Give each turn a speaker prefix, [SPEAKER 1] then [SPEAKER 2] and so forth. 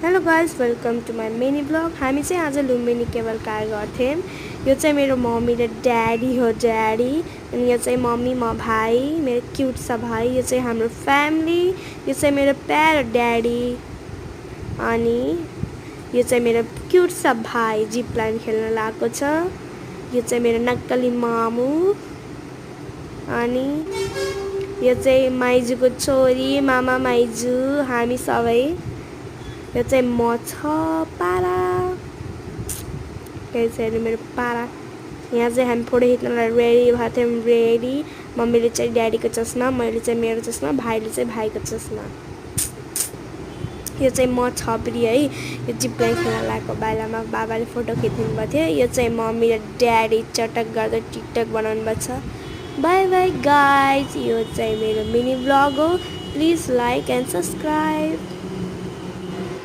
[SPEAKER 1] Hello guys welcome to my mini blog. हामी चाहिँ आज लुम्बिनी केबल कार गर्थ्यौँ। यो चाहिँ मेरो मम्मी र ड्याडी हो, ड्याडी। अनि यो चाहिँ मम्मी, म भाइ, मेरो क्युट सा भाइ। यो चाहिँ हाम्रो फ्यामिली। यो चाहिँ मेरो प्यारो ड्याडी। अनि यो चाहिँ मेरो क्युट सा भाइ जिप लाइन खेल्न लागेको छ। यो चाहिँ मेरो नक्कली मामु। अनि यो चाहिँ माइजूको छोरी, मामा माइजू, हामी सबै। यो चाहिँ म छ पारा, यो चाहिँ मेरो पारा। यहाँ चाहिँ हामी फोटो खिच्नलाई रेडी भएको थियौँ, रेडी। मम्मीले चाहिँ ड्याडीको चस्मा, मैले चाहिँ मेरो चस्मा, भाइले चाहिँ भाइको चस्मा। यो चाहिँ म छ प्रिय है। यो जिप्लाइन खेल्न लागेको बेलामा बाबाले फोटो खिचिदिनु भएको थियो। यो चाहिँ मम्मी र ड्याडी चटक गर्दै टिकटक बनाउनु भएको छ। By by guys. यो चाहिँ मेरो मिनी ब्लग हो। Please like and subscribe.